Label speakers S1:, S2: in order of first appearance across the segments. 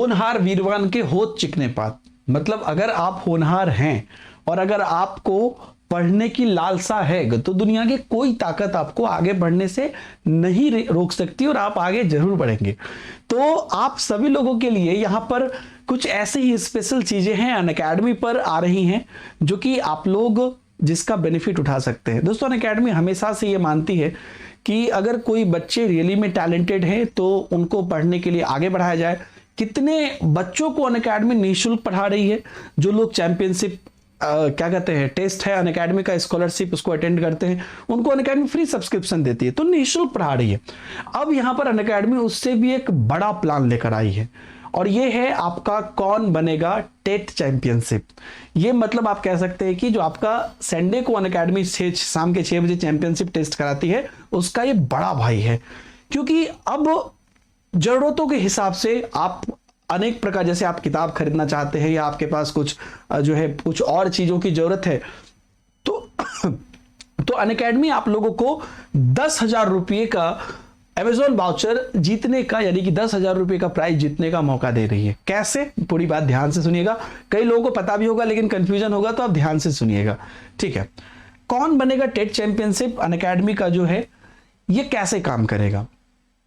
S1: होनहार वीरवान के होत चिकने पात, मतलब अगर आप होनहार हैं और अगर आपको पढ़ने की लालसा है तो दुनिया की कोई ताकत आपको आगे बढ़ने से नहीं रोक सकती और आप आगे जरूर बढ़ेंगे। तो आप सभी लोगों के लिए यहां पर कुछ ऐसे ही स्पेशल चीजें हैं अनअकैडमी पर आ रही हैं जो कि आप लोग जिसका बेनिफिट उठा सकते हैं। दोस्तों अनअकैडमी हमेशा से ये मानती है कि अगर कोई बच्चे रियली में टैलेंटेड हैं तो उनको पढ़ने के लिए आगे बढ़ाया जाए। कितने बच्चों को अनअकैडमी निःशुल्क पढ़ा रही है। जो लोग चैंपियनशिप क्या कहते हैं टेस्ट है अनअकैडमी का स्कॉलरशिप उसको अटेंड करते हैं उनको अनअकैडमी फ्री सब्सक्रिप्शन देती है, तो निःशुल्क पढ़ा रही है। अब यहां पर अनअकैडमी उससे भी एक बड़ा प्लान लेकर आई है और ये है आपका कौन बनेगा टेट चैंपियनशिप। ये मतलब आप कह सकते हैं कि जो आपका संडे को अनअकैडमी शाम के 6 बजे चैंपियनशिप टेस्ट कराती है उसका ये बड़ा भाई है। क्योंकि अब जरूरतों के हिसाब से आप अनेक प्रकार, जैसे आप किताब खरीदना चाहते हैं या आपके पास कुछ जो है कुछ और चीजों की जरूरत है तो अनअकैडमी आप लोगों को 10,000 रुपये का अमेजॉन वाउचर जीतने का, यानी कि 10,000 रुपये का प्राइज जीतने का मौका दे रही है। कैसे, पूरी बात ध्यान से सुनिएगा। कई लोगों को पता भी होगा लेकिन कंफ्यूजन होगा तो आप ध्यान से सुनिएगा, ठीक है। कौन बनेगा टेट चैंपियनशिप अनअकैडमी का जो है ये कैसे काम करेगा।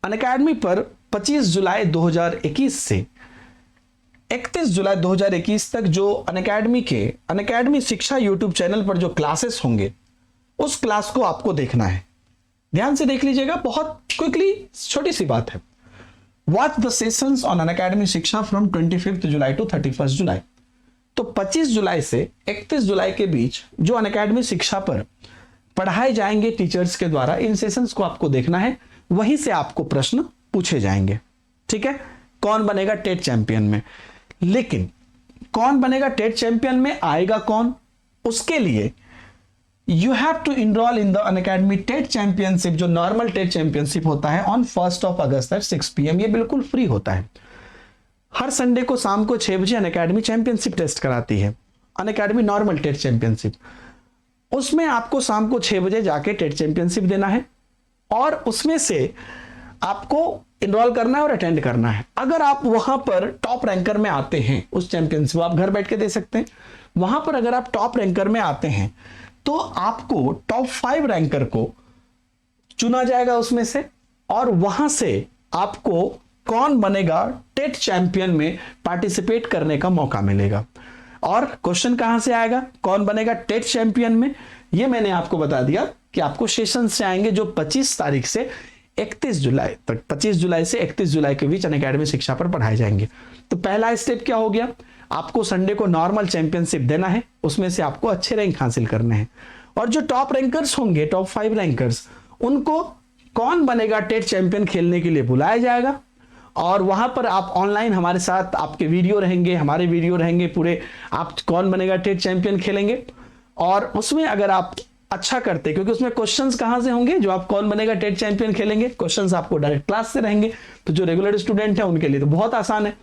S1: अनअकैडमी पर 25 जुलाई 2021 से 31 जुलाई 2021 तक जो अनअकैडमी शिक्षा यूट्यूब चैनल पर जो क्लासेस होंगे उस क्लास को आपको देखना है। ध्यान से देख लीजिएगा, बहुत क्विकली, छोटी सी बात है। Watch the sessions on Unacademy शिक्षा फ्रॉम 25 जुलाई टू 31 जुलाई। तो 25 जुलाई से 31 जुलाई के बीच जो अनअकैडमी शिक्षा पर पढ़ाए जाएंगे टीचर्स के द्वारा, इन सेशंस को आपको देखना है। वहीं से आपको प्रश्न पूछे जाएंगे, ठीक है। कौन बनेगा टेट चैंपियन में, लेकिन कौन बनेगा टेट चैंपियन में आएगा कौन, उसके लिए you have to enroll in the Unacademy TET championship. जो नॉर्मल टेट चैंपियनशिप होता है ऑन 1 अगस्त एट 6 PM, ये बिल्कुल फ्री होता है। हर संडे को शाम को 6 बजे अनअकैडमी चैंपियनशिप टेस्ट कराती है, अनअकैडमी नॉर्मल टेट चैंपियनशिप। उसमें आपको शाम को 6 बजे जाके टेट चैंपियनशिप देना है और उसमें से आपको इनरोल करना है और अटेंड करना है। अगर आप वहां पर टॉप रैंकर में आते हैं, उस चैंपियनशिप आप घर बैठ के दे सकते हैं। वहां पर अगर आप टॉप रैंकर में आते हैं तो आपको टॉप 5 रैंकर को चुना जाएगा उसमें से, और वहां से आपको कौन बनेगा टेट चैंपियन में पार्टिसिपेट करने का मौका मिलेगा। और क्वेश्चन कहां से आएगा, कौन बनेगा टेट चैंपियन में, ये मैंने आपको बता दिया कि आपको सेशन से आएंगे जो 25 तारीख से 31 जुलाई तक, 25 जुलाई से 31 जुलाई के बीच अनअकैडमी शिक्षा पर पढ़ाए जाएंगे। तो पहला स्टेप क्या हो गया, आपको संडे को नॉर्मल चैंपियनशिप देना है, उसमें से आपको अच्छे रैंक हासिल करने हैं। और जो टॉप रैंकर्स होंगे, टॉप 5 रैंकर्स, उनको कौन बनेगा टेट चैंपियन खेलने के लिए बुलाया जाएगा। और वहां पर आप ऑनलाइन हमारे साथ, आपके वीडियो रहेंगे, हमारे वीडियो रहेंगे पूरे, आप कौन बनेगा टेट चैंपियन खेलेंगे। और उसमें अगर आप अच्छा करते, क्योंकि उसमें क्वेश्चंस कहां से होंगे, जो आप कौन बनेगा टेट चैंपियन खेलेंगे, क्वेश्चंस आपको डायरेक्ट क्लास से रहेंगे, तो जो रेगुलर स्टूडेंट है उनके लिए तो बहुत आसान है।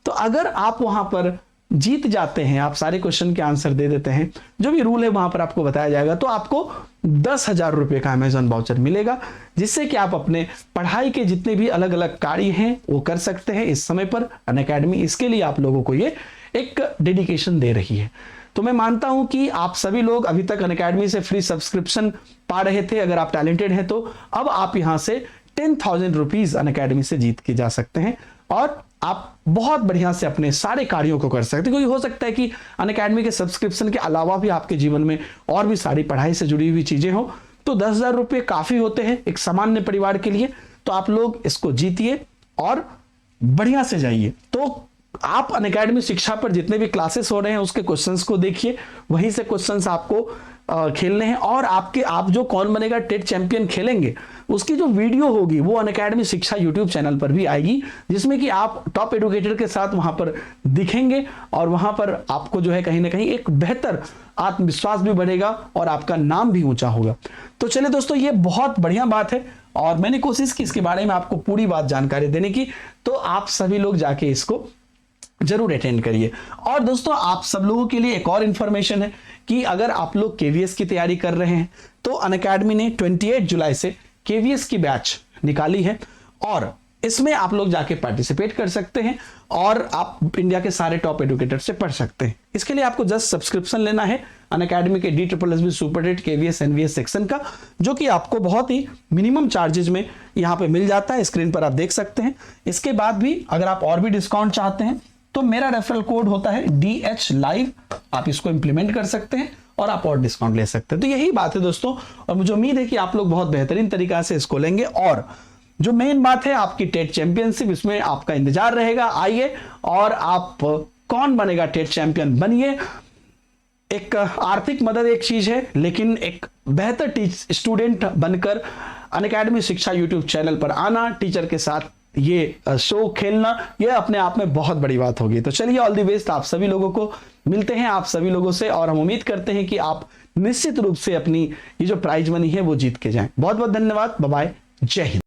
S1: तो अगर आप वहां पर जीत जाते हैं, आप सारे क्वेश्चन के आंसर दे देते हैं, जो भी रूल है वहां पर आपको बताया जाएगा, तो आपको 10,000 रुपए का अमेजॉन वाउचर मिलेगा, जिससे कि आप अपने पढ़ाई के जितने भी अलग अलग कार्य हैं वो कर सकते हैं। इस समय पर अनअकैडमी इसके लिए आप लोगों को ये एक डेडिकेशन दे रही है। तो मैं मानता हूं कि आप सभी लोग अभी तक अनअकैडमी से फ्री सब्सक्रिप्शन पा रहे थे। अगर आप टैलेंटेड हैं तो अब आप यहां से 10,000 रुपीज अनअकैडमी से जीत के जा सकते हैं और आप बहुत बढ़िया से अपने सारे कार्यों को कर सकते हैं। क्योंकि हो सकता है कि अनअकैडमी के सब्सक्रिप्शन के अलावा भी आपके जीवन में और भी सारी पढ़ाई से जुड़ी हुई चीजें हो, तो 10,000 रुपये काफी होते हैं एक सामान्य परिवार के लिए। तो आप लोग इसको जीतिए और बढ़िया से जाइए। तो आप अनअकैडमी शिक्षा पर जितने भी क्लासेस हो रहे हैं उसके क्वेश्चंस को देखिए, वहीं से क्वेश्चंस आपको खेलने हैं। और आप जो कौन बनेगा टेट चैंपियन खेलेंगे उसकी जो वीडियो होगी वो अनअकैडमी शिक्षा यूट्यूब चैनल पर भी आएगी, जिसमें कि आप टॉप एडुकेटर के साथ वहां पर दिखेंगे और वहां पर आपको जो है कहीं ना कहीं एक बेहतर आत्मविश्वास भी बढ़ेगा और आपका नाम भी ऊंचा होगा। तो चलिए दोस्तों, ये बहुत बढ़िया बात है और मैंने कोशिश की इसके बारे में आपको पूरी बात जानकारी देने की। तो आप सभी लोग जाके इसको जरूर अटेंड करिए। और दोस्तों, आप सब लोगों के लिए एक और इंफॉर्मेशन है कि अगर आप लोग केवीएस की तैयारी कर रहे हैं तो अनअकैडमी ने 28 जुलाई से केवीएस की बैच निकाली है और इसमें आप लोग जाके पार्टिसिपेट कर सकते हैं और आप इंडिया के सारे टॉप एडुकेटर से पढ़ सकते हैं। इसके लिए आपको जस्ट सब्सक्रिप्शन लेना है अनअकैडमी के DSSB super TET KVS NVS section का, जो कि आपको बहुत ही मिनिमम चार्जेज में यहाँ पे मिल जाता है। स्क्रीन पर आप देख सकते हैं। इसके बाद भी अगर आप और भी डिस्काउंट चाहते हैं तो मेरा रेफरल कोड होता है DH Live, आप इसको इंप्लीमेंट कर सकते हैं और आप और डिस्काउंट ले सकते हैं। तो यही बात है दोस्तों, और मुझे उम्मीद है कि आप लोग बहुत बेहतरीन तरीका से इसको लेंगे। और जो मेन बात है आपकी टेट चैंपियनशिप, इसमें आपका इंतजार रहेगा। आइए और आप कौन बनेगा टेट चैंपियन बनिए। एक आर्थिक मदद एक चीज है, लेकिन एक बेहतर स्टूडेंट बनकर अनअकैडमी शिक्षा यूट्यूब चैनल पर आना, टीचर के साथ ये शो खेलना, ये अपने आप में बहुत बड़ी बात होगी। तो चलिए, ऑल द बेस्ट आप सभी लोगों को। मिलते हैं आप सभी लोगों से और हम उम्मीद करते हैं कि आप निश्चित रूप से अपनी ये जो प्राइज मनी है वो जीत के जाएं। बहुत बहुत धन्यवाद। Bye bye. जय हिंद।